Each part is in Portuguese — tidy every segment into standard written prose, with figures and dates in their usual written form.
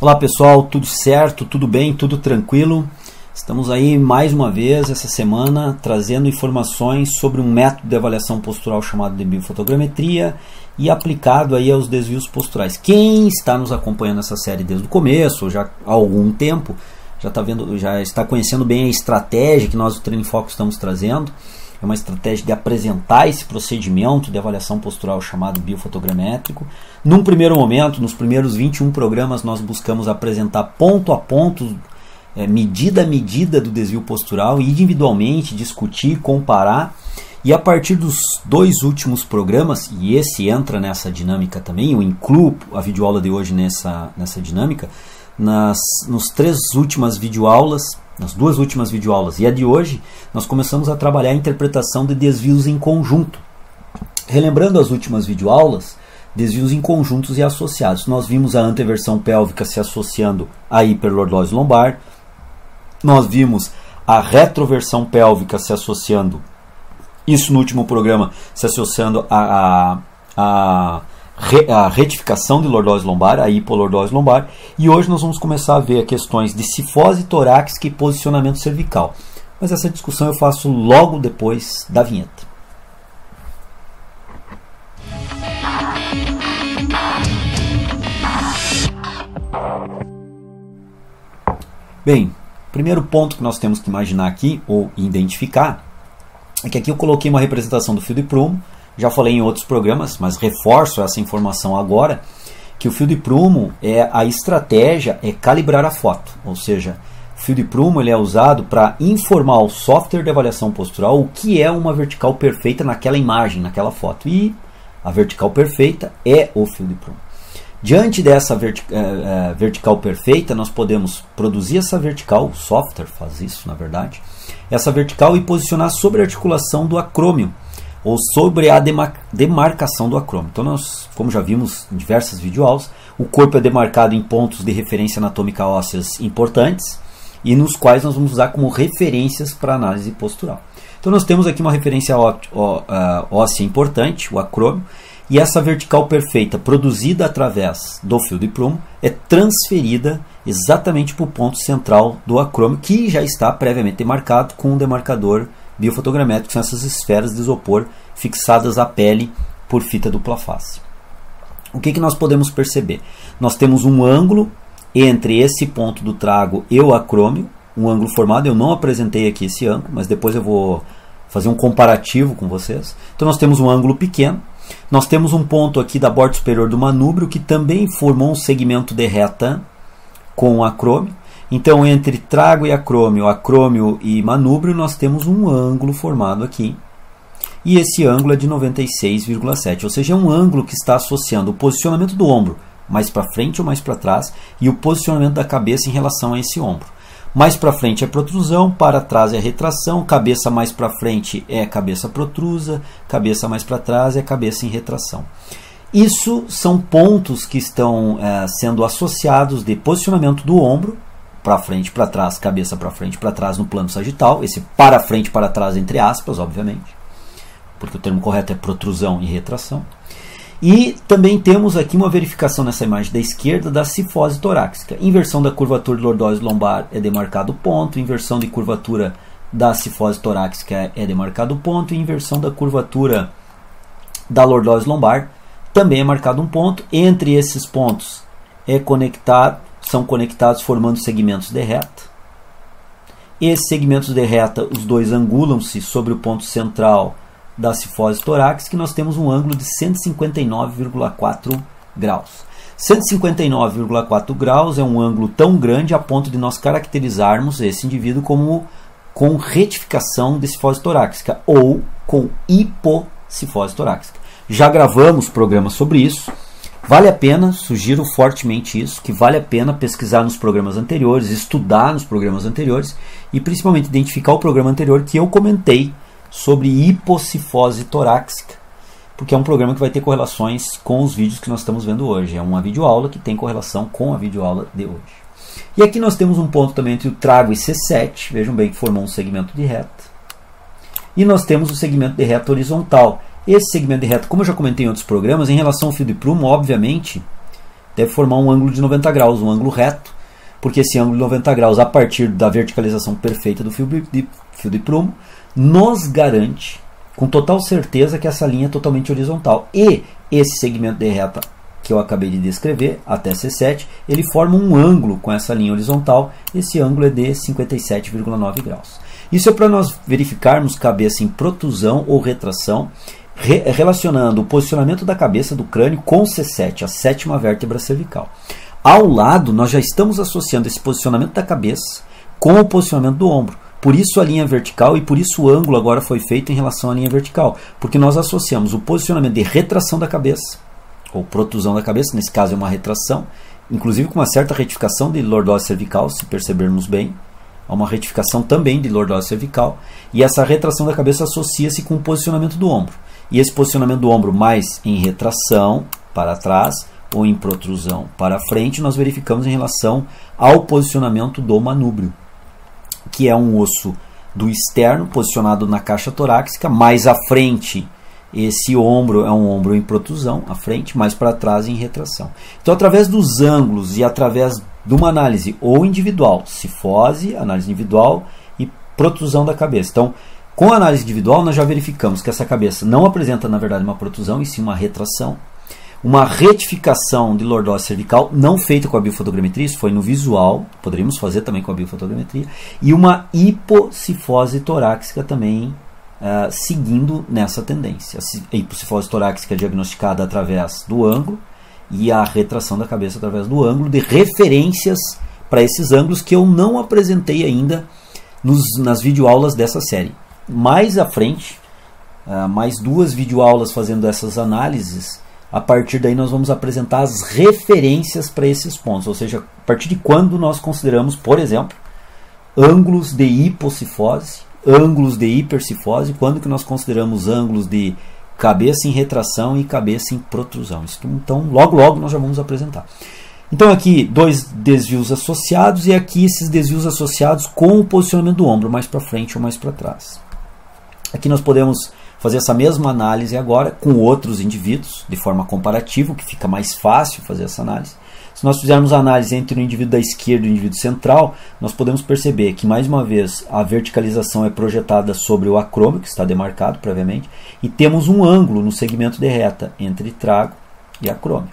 Olá pessoal, tudo certo, tudo bem, tudo tranquilo? Estamos aí mais uma vez essa semana trazendo informações sobre um método de avaliação postural chamado de biofotogrametria e aplicado aí aos desvios posturais. Quem está nos acompanhando nessa série desde o começo, já há algum tempo, já está conhecendo bem a estratégia que nós do Treino em Foco estamos trazendo. É uma estratégia de apresentar esse procedimento de avaliação postural chamado biofotogramétrico. Num primeiro momento, nos primeiros 21 programas, nós buscamos apresentar ponto a ponto, medida a medida do desvio postural e individualmente discutir, comparar. E a partir dos dois últimos programas, e esse entra nessa dinâmica também, eu incluo a videoaula de hoje nessa dinâmica, nas duas últimas videoaulas e a de hoje, nós começamos a trabalhar a interpretação de desvios em conjunto. Relembrando as últimas videoaulas, desvios em conjuntos e associados. Nós vimos a anteversão pélvica se associando à hiperlordose lombar, nós vimos a retroversão pélvica se associando, isso no último programa, se associando a retificação de lordose lombar, a hipolordose lombar, e hoje nós vamos começar a ver questões de cifose torácica e posicionamento cervical. Mas essa discussão eu faço logo depois da vinheta. Bem, o primeiro ponto que nós temos que imaginar aqui, ou identificar, é que aqui eu coloquei uma representação do fio de prumo. Já falei em outros programas, mas reforço essa informação agora, que o fio de prumo, a estratégia é calibrar a foto, ou seja, o fio de prumo ele é usado para informar ao software de avaliação postural o que é uma vertical perfeita naquela imagem, naquela foto, e a vertical perfeita é o fio de prumo. Diante dessa vertical perfeita, nós podemos produzir essa vertical, o software faz isso na verdade, essa vertical e posicionar sobre a articulação do acrômio, ou sobre a demarcação do acrômio. Então nós, como já vimos em diversas videoaulas, o corpo é demarcado em pontos de referência anatômica ósseas importantes e nos quais nós vamos usar como referências para análise postural. Então nós temos aqui uma referência óssea importante, o acrômio, e essa vertical perfeita produzida através do fio de prumo é transferida exatamente para o ponto central do acrômio, que já está previamente demarcado com um demarcador biofotogramétrico, são essas esferas de isopor fixadas à pele por fita dupla face. O que nós podemos perceber? Nós temos um ângulo entre esse ponto do trago e o acrômio, um ângulo formado, eu não apresentei aqui esse ângulo, mas depois eu vou fazer um comparativo com vocês. Então nós temos um ângulo pequeno, nós temos um ponto aqui da borda superior do manúbrio que também formou um segmento de reta com o acrômio. Então, entre trago e acrômio e manúbrio, nós temos um ângulo formado aqui. E esse ângulo é de 96,7, ou seja, é um ângulo que está associando o posicionamento do ombro mais para frente ou mais para trás e o posicionamento da cabeça em relação a esse ombro. Mais para frente é protrusão, para trás é retração, cabeça mais para frente é cabeça protrusa, cabeça mais para trás é cabeça em retração. Isso são pontos que estão sendo associados de posicionamento do ombro, para frente, para trás, cabeça para frente, para trás no plano sagital, esse para frente, para trás entre aspas, obviamente, porque o termo correto é protrusão e retração. E também temos aqui uma verificação nessa imagem da esquerda da cifose torácica. Inversão da curvatura de lordose lombar é demarcado ponto, inversão de curvatura da cifose torácica é demarcado ponto, e inversão da curvatura da lordose lombar também é marcado um ponto. Entre esses pontos são conectados formando segmentos de reta. Esses segmentos de reta, os dois angulam-se sobre o ponto central da cifose torácica, que nós temos um ângulo de 159,4 graus. 159,4 graus é um ângulo tão grande a ponto de nós caracterizarmos esse indivíduo como com retificação de cifose torácica ou com hipocifose torácica. Já gravamos programas sobre isso. Vale a pena, sugiro fortemente isso, que vale a pena pesquisar nos programas anteriores, estudar nos programas anteriores e principalmente identificar o programa anterior que eu comentei sobre hipocifose torácica, porque é um programa que vai ter correlações com os vídeos que nós estamos vendo hoje. É uma videoaula que tem correlação com a videoaula de hoje. E aqui nós temos um ponto também entre o trago e C7, vejam bem que formou um segmento de reta. E nós temos o segmento de reta horizontal. Esse segmento de reta, como eu já comentei em outros programas, em relação ao fio de prumo, obviamente, deve formar um ângulo de 90 graus, um ângulo reto, porque esse ângulo de 90 graus, a partir da verticalização perfeita do fio de prumo, nos garante com total certeza que essa linha é totalmente horizontal. E esse segmento de reta que eu acabei de descrever, até C7, ele forma um ângulo com essa linha horizontal. Esse ângulo é de 57,9 graus. Isso é para nós verificarmos cabeça em protrusão ou retração, relacionando o posicionamento da cabeça do crânio com C7, a sétima vértebra cervical. Ao lado, nós já estamos associando esse posicionamento da cabeça com o posicionamento do ombro. Por isso a linha vertical e por isso o ângulo agora foi feito em relação à linha vertical. Porque nós associamos o posicionamento de retração da cabeça, ou protrusão da cabeça, nesse caso é uma retração, inclusive com uma certa retificação de lordose cervical, se percebermos bem. Há uma retificação também de lordose cervical. E essa retração da cabeça associa-se com o posicionamento do ombro. E esse posicionamento do ombro mais em retração para trás ou em protrusão para frente, nós verificamos em relação ao posicionamento do manúbrio, que é um osso do externo posicionado na caixa torácica. Mais à frente, esse ombro é um ombro em protrusão, à frente, mais para trás em retração. Então, através dos ângulos e através de uma análise ou individual, cifose, análise individual e protrusão da cabeça. Então, com a análise individual, nós já verificamos que essa cabeça não apresenta, na verdade, uma protrusão, e sim uma retração. Uma retificação de lordose cervical, não feita com a biofotogrametria, isso foi no visual, poderíamos fazer também com a biofotogrametria, e uma hipocifose torácica também, seguindo nessa tendência. A hipocifose torácica é diagnosticada através do ângulo, e a retração da cabeça através do ângulo, de referências para esses ângulos que eu não apresentei ainda nas videoaulas dessa série. Mais à frente, mais 2 videoaulas fazendo essas análises. A partir daí nós vamos apresentar as referências para esses pontos, ou seja, a partir de quando nós consideramos, por exemplo, ângulos de hipocifose, ângulos de hipercifose, quando que nós consideramos ângulos de cabeça em retração e cabeça em protrusão. Então, logo nós já vamos apresentar. Então aqui 2 desvios associados e aqui esses desvios associados com o posicionamento do ombro, mais para frente ou mais para trás. Aqui nós podemos fazer essa mesma análise agora com outros indivíduos, de forma comparativa, que fica mais fácil fazer essa análise. Se nós fizermos a análise entre o indivíduo da esquerda e o indivíduo central, nós podemos perceber que, mais uma vez, a verticalização é projetada sobre o acrômio, que está demarcado previamente, e temos um ângulo no segmento de reta entre trago e acrômio.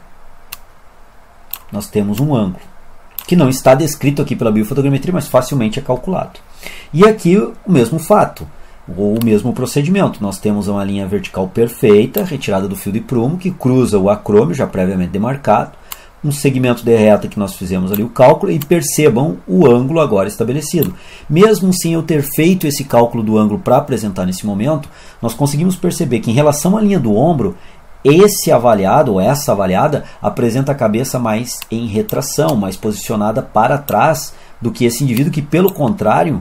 Nós temos um ângulo, que não está descrito aqui pela biofotogrametria, mas facilmente é calculado. E aqui o mesmo fato, ou o mesmo procedimento. Nós temos uma linha vertical perfeita, retirada do fio de prumo, que cruza o acrômio, já previamente demarcado, um segmento de reta que nós fizemos ali o cálculo, e percebam o ângulo agora estabelecido. Mesmo sem eu ter feito esse cálculo do ângulo para apresentar nesse momento, nós conseguimos perceber que em relação à linha do ombro, esse avaliado, ou essa avaliada, apresenta a cabeça mais em retração, mais posicionada para trás do que esse indivíduo que, pelo contrário,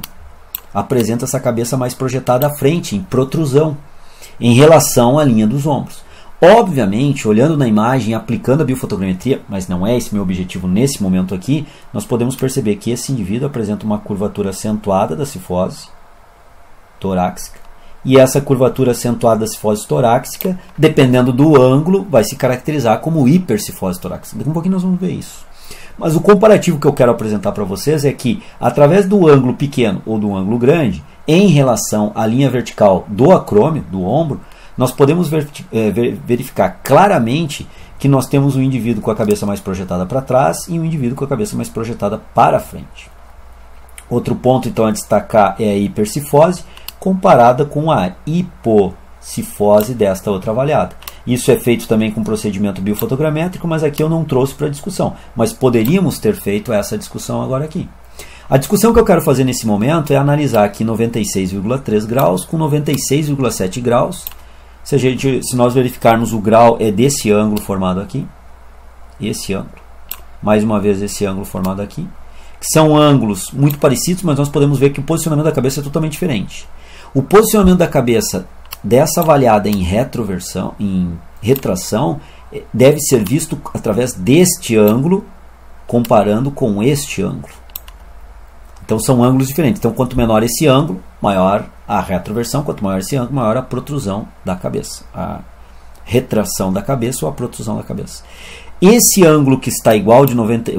apresenta essa cabeça mais projetada à frente, em protrusão, em relação à linha dos ombros. Obviamente, olhando na imagem, aplicando a biofotogrametria, mas não é esse meu objetivo nesse momento aqui, nós podemos perceber que esse indivíduo apresenta uma curvatura acentuada da cifose torácica, e essa curvatura acentuada da cifose torácica, dependendo do ângulo, vai se caracterizar como hipercifose torácica. Daqui a um pouquinho nós vamos ver isso. Mas o comparativo que eu quero apresentar para vocês é que, através do ângulo pequeno ou do ângulo grande, em relação à linha vertical do acrômio, do ombro, nós podemos verificar claramente que nós temos um indivíduo com a cabeça mais projetada para trás e um indivíduo com a cabeça mais projetada para frente. Outro ponto, então, a destacar é a hipercifose, comparada com a hipocifose desta outra avaliada. Isso é feito também com procedimento biofotogramétrico, mas aqui eu não trouxe para discussão. Mas poderíamos ter feito essa discussão agora aqui. A discussão que eu quero fazer nesse momento é analisar aqui 96,3 graus com 96,7 graus. Se nós verificarmos, o grau é desse ângulo formado aqui. Esse ângulo. Mais uma vez esse ângulo formado aqui. Que são ângulos muito parecidos, mas nós podemos ver que o posicionamento da cabeça é totalmente diferente. O posicionamento da cabeça dessa avaliada em retroversão, em retração, deve ser visto através deste ângulo, comparando com este ângulo. Então são ângulos diferentes. Então, quanto menor esse ângulo, maior a retroversão. Quanto maior esse ângulo, maior a protrusão da cabeça, a retração da cabeça ou a protrusão da cabeça. Esse ângulo que está igual,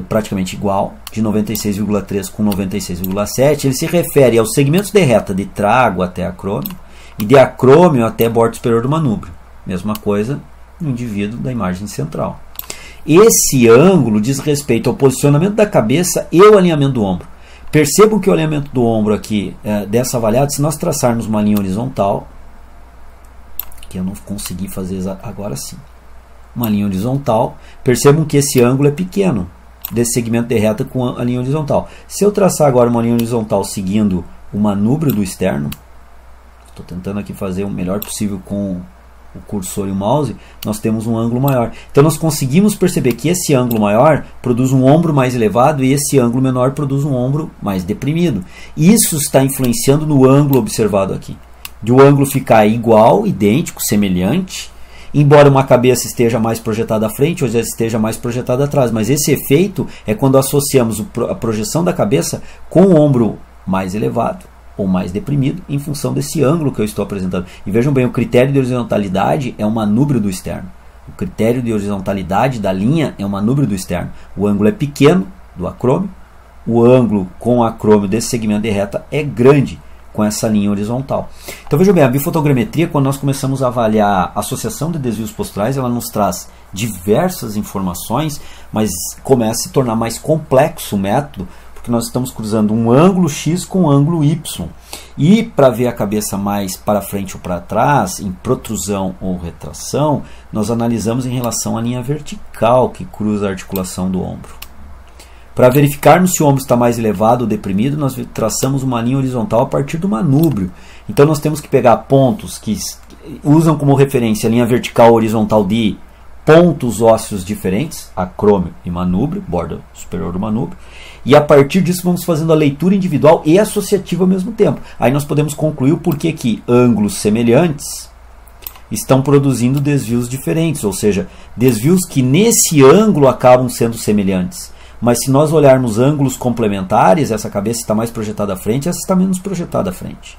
praticamente igual, de 96,3 com 96,7, ele se refere aos segmentos de reta de trago até acrômio e de acrômio até bordo superior do manúbrio. Mesma coisa no indivíduo da imagem central. Esse ângulo diz respeito ao posicionamento da cabeça e o alinhamento do ombro. Percebam que o alinhamento do ombro aqui, dessa avaliada, se nós traçarmos uma linha horizontal, que eu não consegui fazer agora sim, uma linha horizontal, percebam que esse ângulo é pequeno, desse segmento de reta com a linha horizontal. Se eu traçar agora uma linha horizontal seguindo o manúbrio do externo, estou tentando aqui fazer o melhor possível com o cursor e o mouse, nós temos um ângulo maior. Então nós conseguimos perceber que esse ângulo maior produz um ombro mais elevado e esse ângulo menor produz um ombro mais deprimido. Isso está influenciando no ângulo observado aqui. De o ângulo ficar igual, idêntico, semelhante, embora uma cabeça esteja mais projetada à frente ou já esteja mais projetada atrás. Mas esse efeito é quando associamos a projeção da cabeça com o ombro mais elevado ou mais deprimido em função desse ângulo que eu estou apresentando. E vejam bem, o critério de horizontalidade é o manúbrio do externo. O critério de horizontalidade da linha é o manúbrio do externo. O ângulo é pequeno do acrômio, o ângulo com o acrômio desse segmento de reta é grande com essa linha horizontal. Então vejam bem, a bifotogrametria, quando nós começamos a avaliar a associação de desvios posturais, ela nos traz diversas informações, mas começa a se tornar mais complexo o método, porque nós estamos cruzando um ângulo X com um ângulo Y. E para ver a cabeça mais para frente ou para trás, em protrusão ou retração, nós analisamos em relação à linha vertical que cruza a articulação do ombro. Para verificarmos se o ombro está mais elevado ou deprimido, nós traçamos uma linha horizontal a partir do manúbrio. Então nós temos que pegar pontos que usam como referência a linha vertical ou horizontal de pontos ósseos diferentes, acrômio e manúbrio, borda superior do manúbrio, e a partir disso vamos fazendo a leitura individual e associativa ao mesmo tempo. Aí nós podemos concluir o porquê que ângulos semelhantes estão produzindo desvios diferentes, ou seja, desvios que nesse ângulo acabam sendo semelhantes. Mas se nós olharmos ângulos complementares, essa cabeça está mais projetada à frente, essa está menos projetada à frente.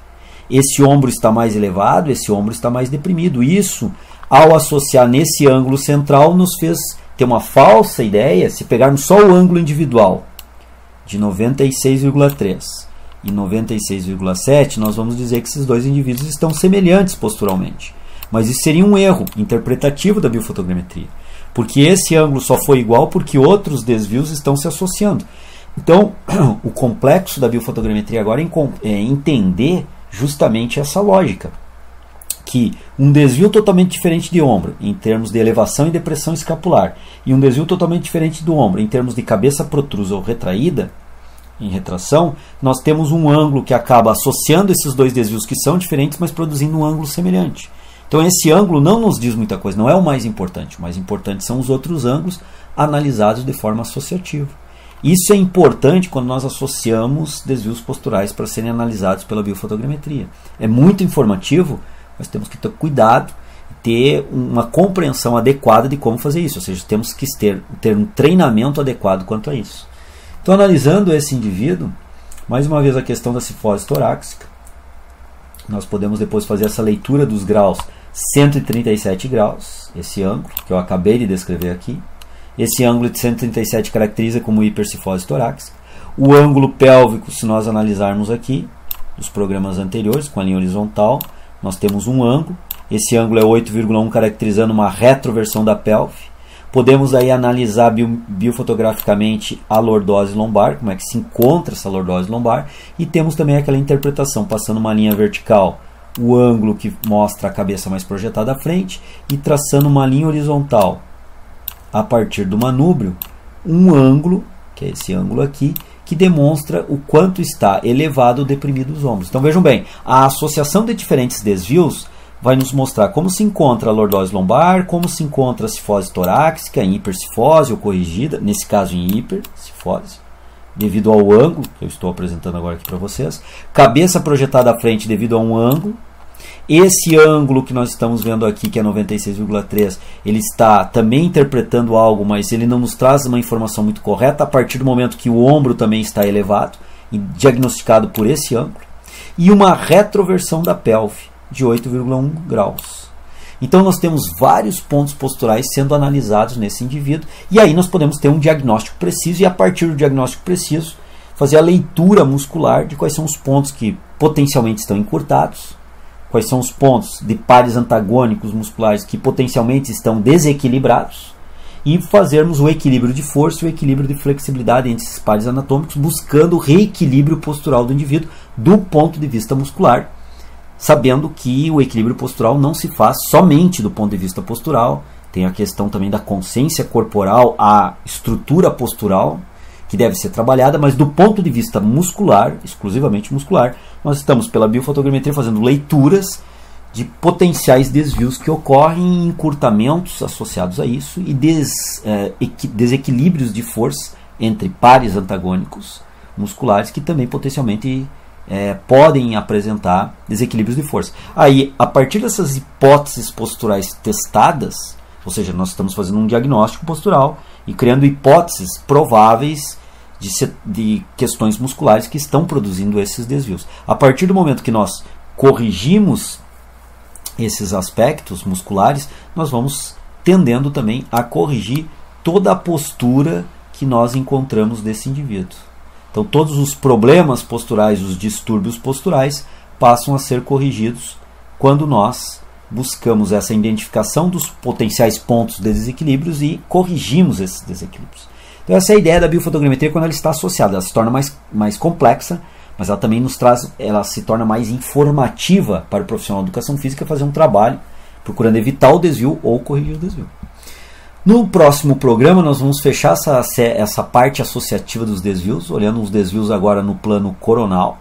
Esse ombro está mais elevado, esse ombro está mais deprimido. Isso, ao associar nesse ângulo central, nos fez ter uma falsa ideia. Se pegarmos só o ângulo individual de 96,3 e 96,7, nós vamos dizer que esses dois indivíduos estão semelhantes posturalmente. Mas isso seria um erro interpretativo da bifotogrametria, porque esse ângulo só foi igual porque outros desvios estão se associando. Então, o complexo da bifotogrametria agora é entender justamente essa lógica, que um desvio totalmente diferente de ombro, em termos de elevação e depressão escapular, e um desvio totalmente diferente do ombro, em termos de cabeça protrusa ou retraída, em retração, nós temos um ângulo que acaba associando esses dois desvios que são diferentes, mas produzindo um ângulo semelhante. Então esse ângulo não nos diz muita coisa, não é o mais importante. O mais importante são os outros ângulos analisados de forma associativa. Isso é importante quando nós associamos desvios posturais para serem analisados pela bifotogrametria. É muito informativo, mas temos que ter cuidado e ter uma compreensão adequada de como fazer isso. Ou seja, temos que ter um treinamento adequado quanto a isso. Então, analisando esse indivíduo, mais uma vez a questão da cifose torácica, nós podemos depois fazer essa leitura dos graus 137 graus, esse ângulo que eu acabei de descrever aqui. Esse ângulo de 137 caracteriza como hipercifose torácica. O ângulo pélvico, se nós analisarmos aqui, dos programas anteriores, com a linha horizontal, nós temos um ângulo. Esse ângulo é 8,1, caracterizando uma retroversão da pelve. Podemos aí analisar biofotograficamente a lordose lombar, como é que se encontra essa lordose lombar. E temos também aquela interpretação, passando uma linha vertical, o ângulo que mostra a cabeça mais projetada à frente, e traçando uma linha horizontal a partir do manúbrio, um ângulo, que é esse ângulo aqui, que demonstra o quanto está elevado ou deprimido os ombros. Então vejam bem, a associação de diferentes desvios vai nos mostrar como se encontra a lordose lombar, como se encontra a cifose torácica, em hipercifose ou corrigida, nesse caso em hipercifose, devido ao ângulo que eu estou apresentando agora aqui para vocês. Cabeça projetada à frente devido a um ângulo. Esse ângulo que nós estamos vendo aqui, que é 96,3, ele está também interpretando algo, mas ele não nos traz uma informação muito correta a partir do momento que o ombro também está elevado, e diagnosticado por esse ângulo. E uma retroversão da pelve de 8,1 graus. Então nós temos vários pontos posturais sendo analisados nesse indivíduo, e aí nós podemos ter um diagnóstico preciso, e a partir do diagnóstico preciso fazer a leitura muscular de quais são os pontos que potencialmente estão encurtados, quais são os pontos de pares antagônicos musculares que potencialmente estão desequilibrados, e fazermos o equilíbrio de força e o equilíbrio de flexibilidade entre esses pares anatômicos, buscando o reequilíbrio postural do indivíduo do ponto de vista muscular, sabendo que o equilíbrio postural não se faz somente do ponto de vista postural, tem a questão também da consciência corporal, a estrutura postural, que deve ser trabalhada, mas do ponto de vista muscular, exclusivamente muscular, nós estamos pela biofotogrametria fazendo leituras de potenciais desvios que ocorrem, encurtamentos associados a isso e desequilíbrios de força entre pares antagônicos musculares que também potencialmente podem apresentar desequilíbrios de força. Aí, a partir dessas hipóteses posturais testadas, ou seja, nós estamos fazendo um diagnóstico postural e criando hipóteses prováveis de questões musculares que estão produzindo esses desvios. A partir do momento que nós corrigimos esses aspectos musculares, nós vamos tendendo também a corrigir toda a postura que nós encontramos desse indivíduo. Então todos os problemas posturais, os distúrbios posturais passam a ser corrigidos quando nós buscamos essa identificação dos potenciais pontos de desequilíbrios e corrigimos esses desequilíbrios. Então essa é a ideia da biofotogrametria quando ela está associada. Ela se torna mais complexa, mas ela também ela se torna mais informativa para o profissional de educação física fazer um trabalho procurando evitar o desvio ou corrigir o desvio. No próximo programa nós vamos fechar essa parte associativa dos desvios, olhando os desvios agora no plano coronal,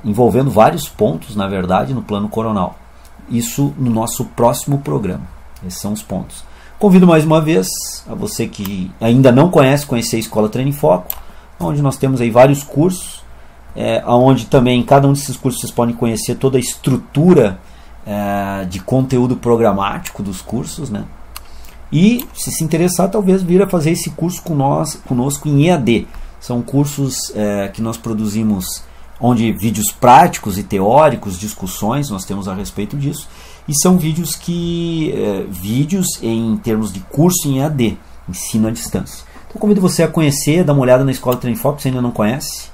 envolvendo vários pontos, na verdade, no plano coronal. Isso no nosso próximo programa. Esses são os pontos. Convido mais uma vez a você que ainda não conhecer a Escola Treino em Foco, onde nós temos aí vários cursos, onde também em cada um desses cursos vocês podem conhecer toda a estrutura de conteúdo programático dos cursos, né? E se interessar, talvez vir a fazer esse curso conosco em EAD. São cursos que nós produzimos, onde vídeos práticos e teóricos, discussões nós temos a respeito disso, e são vídeos em termos de curso em EAD, ensino à distância. Então convido você a conhecer, dar uma olhada na Escola Treino em Foco, se ainda não conhece.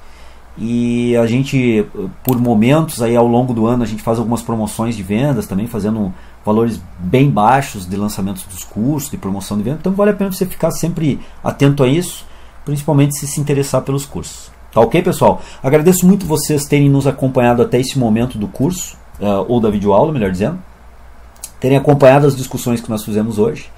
E a gente, por momentos, aí ao longo do ano, a gente faz algumas promoções de vendas também, fazendo valores bem baixos de lançamentos dos cursos, de promoção de venda. Então vale a pena você ficar sempre atento a isso, principalmente se interessar pelos cursos. Tá ok, pessoal? Agradeço muito vocês terem nos acompanhado até esse momento do curso, ou da videoaula, melhor dizendo. Terem acompanhado as discussões que nós fizemos hoje.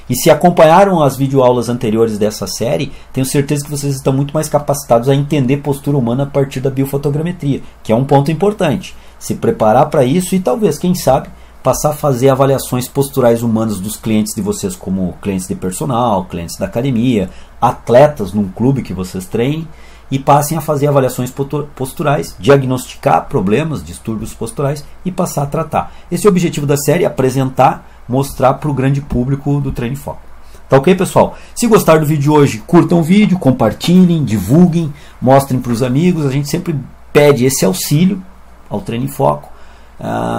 E se acompanharam as videoaulas anteriores dessa série, tenho certeza que vocês estão muito mais capacitados a entender postura humana a partir da biofotogrametria, que é um ponto importante. Se preparar para isso e talvez, quem sabe, passar a fazer avaliações posturais humanas dos clientes de vocês, como clientes de personal, clientes da academia, atletas num clube que vocês treinem, e passem a fazer avaliações posturais, diagnosticar problemas, distúrbios posturais e passar a tratar. Esse é o objetivo da série, apresentar, mostrar para o grande público do Treino em Foco. Tá ok, pessoal? Se gostar do vídeo de hoje, curtam o vídeo, compartilhem, divulguem, mostrem para os amigos. A gente sempre pede esse auxílio ao Treino em Foco,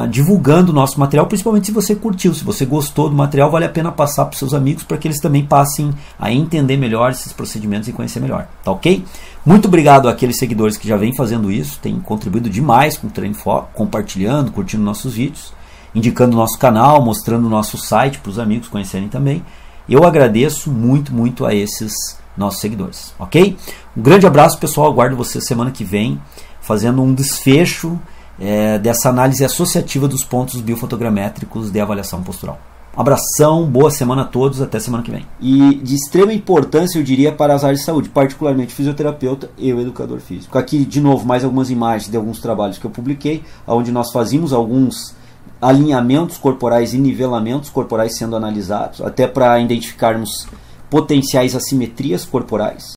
divulgando o nosso material, principalmente se você curtiu, se você gostou do material, vale a pena passar para os seus amigos para que eles também passem a entender melhor esses procedimentos e conhecer melhor. Tá ok? Muito obrigado àqueles seguidores que já vêm fazendo isso, têm contribuído demais com o Treino em Foco, compartilhando, curtindo nossos vídeos, indicando o nosso canal, mostrando o nosso site para os amigos conhecerem também. Eu agradeço muito, muito a esses nossos seguidores, ok? Um grande abraço, pessoal, aguardo vocês semana que vem, fazendo um desfecho dessa análise associativa dos pontos biofotogramétricos de avaliação postural. Um abração, boa semana a todos, até semana que vem. E de extrema importância, eu diria, para as áreas de saúde, particularmente fisioterapeuta e o educador físico. Aqui, de novo, mais algumas imagens de alguns trabalhos que eu publiquei, onde nós fazíamos alguns alinhamentos corporais e nivelamentos corporais sendo analisados, até para identificarmos potenciais assimetrias corporais.